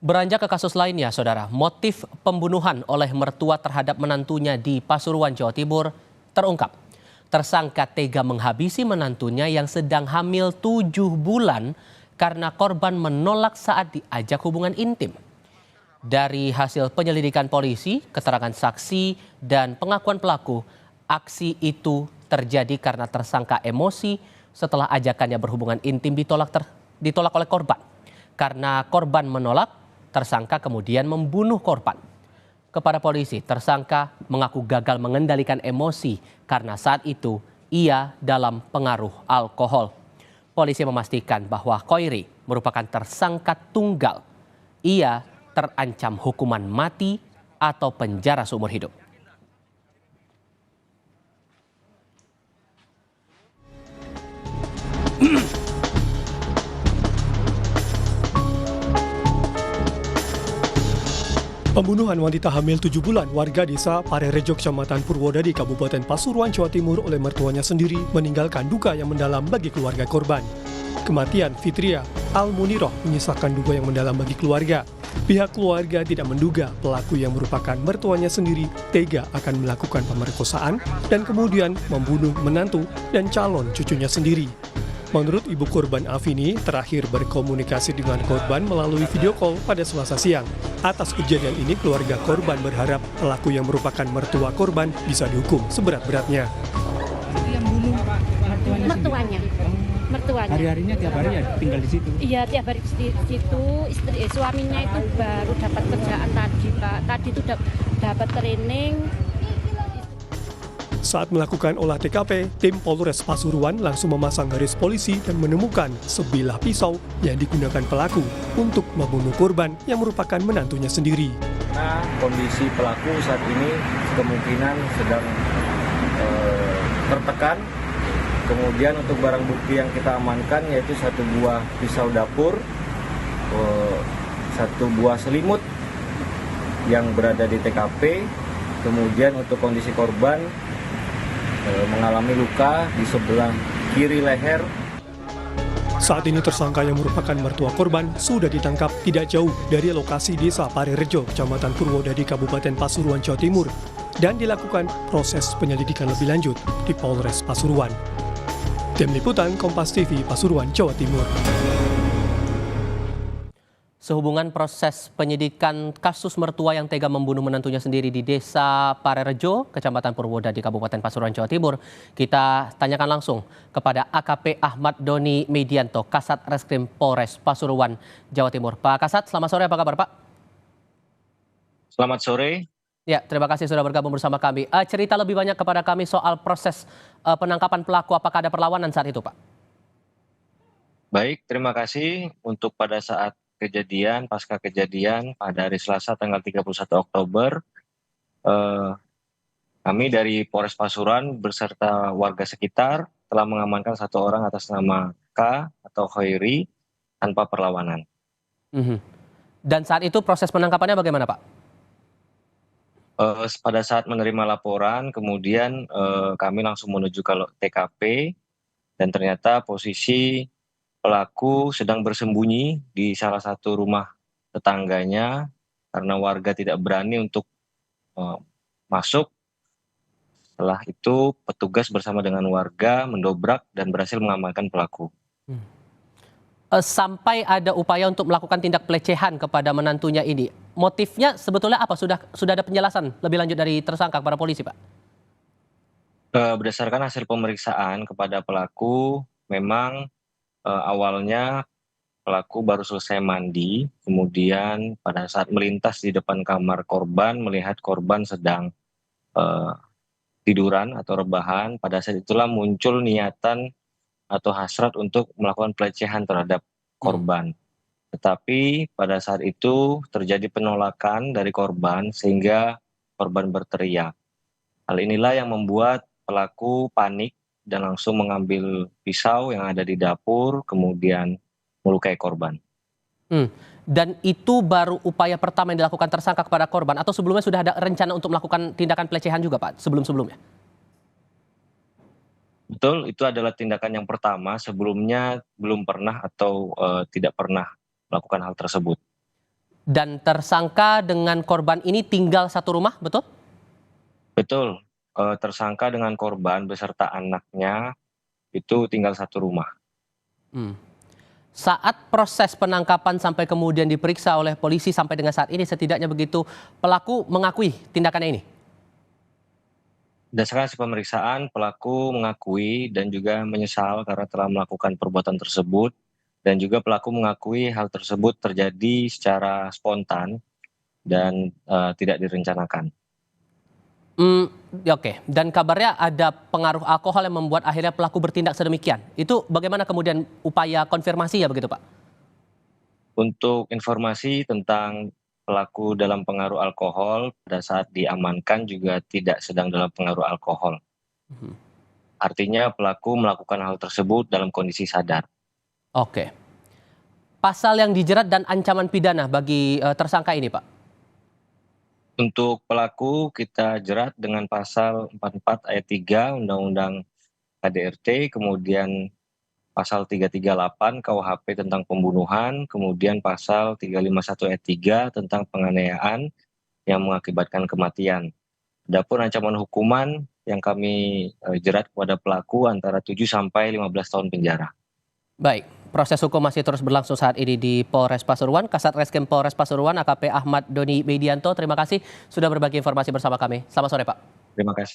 Beranjak ke kasus lainnya, Saudara, motif pembunuhan oleh mertua terhadap menantunya di Pasuruan, Jawa Timur terungkap. Tersangka tega menghabisi menantunya yang sedang hamil 7 bulan karena korban menolak saat diajak hubungan intim. Dari hasil penyelidikan polisi, keterangan saksi, dan pengakuan pelaku, aksi itu terjadi karena tersangka emosi setelah ajakannya berhubungan intim ditolak oleh korban. Karena korban menolak, tersangka kemudian membunuh korban. Kepada polisi, tersangka mengaku gagal mengendalikan emosi karena saat itu ia dalam pengaruh alkohol. Polisi memastikan bahwa Khoiri merupakan tersangka tunggal. Ia terancam hukuman mati atau penjara seumur hidup. Pembunuhan wanita hamil 7 bulan warga desa Parerejo, Kecamatan Purwodadi, Kabupaten Pasuruan, Jawa Timur oleh mertuanya sendiri meninggalkan duka yang mendalam bagi keluarga korban. Kematian Fitria Al-Muniroh menyisakan duka yang mendalam bagi keluarga. Pihak keluarga tidak menduga pelaku yang merupakan mertuanya sendiri tega akan melakukan pemerkosaan dan kemudian membunuh menantu dan calon cucunya sendiri. Menurut ibu korban Afini, terakhir berkomunikasi dengan korban melalui video call pada Selasa siang. Atas kejadian ini, keluarga korban berharap pelaku yang merupakan mertua korban bisa dihukum seberat-beratnya. Yang bunuh Mertuanya. Hari-harinya tiap hari ya tinggal di situ? Iya, tiap hari di situ. Suaminya itu baru dapat kerjaan tadi, Pak. Tadi itu dapat training. Saat melakukan olah TKP, tim Polres Pasuruan langsung memasang garis polisi dan menemukan sebilah pisau yang digunakan pelaku untuk membunuh korban yang merupakan menantunya sendiri. Nah, kondisi pelaku saat ini kemungkinan sedang tertekan. Kemudian untuk barang bukti yang kita amankan yaitu satu buah pisau dapur, satu buah selimut yang berada di TKP. Kemudian untuk kondisi korban mengalami luka di sebelah kiri leher. Saat ini tersangka yang merupakan mertua korban sudah ditangkap tidak jauh dari lokasi desa Parerejo, Kecamatan Purwodadi, Kabupaten Pasuruan, Jawa Timur, dan dilakukan proses penyelidikan lebih lanjut di Polres Pasuruan. Tim Liputan Kompas TV, Pasuruan, Jawa Timur. Sehubungan proses penyidikan kasus mertua yang tega membunuh menantunya sendiri di Desa Parerejo, Kecamatan Purwodadi, Kabupaten Pasuruan, Jawa Timur, kita tanyakan langsung kepada AKP Ahmad Doni Medianto, Kasat Reskrim Polres Pasuruan, Jawa Timur. Pak Kasat, selamat sore, apa kabar Pak? Selamat sore. Ya, terima kasih sudah bergabung bersama kami. Cerita lebih banyak kepada kami soal proses penangkapan pelaku, apakah ada perlawanan saat itu Pak? Baik, terima kasih untuk pada saat pasca kejadian pada hari Selasa tanggal 31 Oktober, kami dari Polres Pasuruan beserta warga sekitar telah mengamankan satu orang atas nama K atau Khoiri tanpa perlawanan. Dan saat itu proses penangkapannya bagaimana Pak? Pada saat menerima laporan, kemudian kami langsung menuju ke TKP dan ternyata posisi pelaku sedang bersembunyi di salah satu rumah tetangganya karena warga tidak berani untuk masuk. Setelah itu petugas bersama dengan warga mendobrak dan berhasil mengamankan pelaku. Sampai ada upaya untuk melakukan tindak pelecehan kepada menantunya ini, motifnya sebetulnya apa? Sudah ada penjelasan lebih lanjut dari tersangka kepada polisi Pak? Berdasarkan hasil pemeriksaan kepada pelaku, memang awalnya pelaku baru selesai mandi, kemudian pada saat melintas di depan kamar korban melihat korban sedang tiduran atau rebahan. Pada saat itulah muncul niatan atau hasrat untuk melakukan pelecehan terhadap korban. Tetapi pada saat itu terjadi penolakan dari korban sehingga korban berteriak. Hal inilah yang membuat pelaku panik dan langsung mengambil pisau yang ada di dapur kemudian melukai korban. Dan itu baru upaya pertama yang dilakukan tersangka kepada korban atau sebelumnya sudah ada rencana untuk melakukan tindakan pelecehan juga Pak sebelum-sebelumnya? Betul, itu adalah tindakan yang pertama, sebelumnya belum pernah atau tidak pernah melakukan hal tersebut. Dan tersangka dengan korban ini tinggal satu rumah, betul? Betul, tersangka dengan korban beserta anaknya itu tinggal satu rumah. Hmm. Saat proses penangkapan sampai kemudian diperiksa oleh polisi sampai dengan saat ini setidaknya begitu, pelaku mengakui tindakannya ini? Berdasarkan hasil pemeriksaan, pelaku mengakui dan juga menyesal karena telah melakukan perbuatan tersebut, dan juga pelaku mengakui hal tersebut terjadi secara spontan dan tidak direncanakan. Ya oke, dan kabarnya ada pengaruh alkohol yang membuat akhirnya pelaku bertindak sedemikian. Itu bagaimana kemudian upaya konfirmasi ya begitu Pak? Untuk informasi tentang pelaku dalam pengaruh alkohol, pada saat diamankan juga tidak sedang dalam pengaruh alkohol. Mhm. Artinya pelaku melakukan hal tersebut dalam kondisi sadar. Oke. Pasal yang dijerat dan ancaman pidana bagi tersangka ini Pak? Untuk pelaku kita jerat dengan pasal 44 ayat 3 Undang-Undang KDRT, kemudian pasal 338 KUHP tentang pembunuhan, kemudian pasal 351 ayat 3 tentang penganiayaan yang mengakibatkan kematian. Adapun ancaman hukuman yang kami jerat kepada pelaku antara 7 sampai 15 tahun penjara. Baik, proses hukum masih terus berlangsung saat ini di Polres Pasuruan. Kasat Reskrim Polres Pasuruan AKP Ahmad Doni Medianto, terima kasih sudah berbagi informasi bersama kami. Selamat sore Pak. Terima kasih.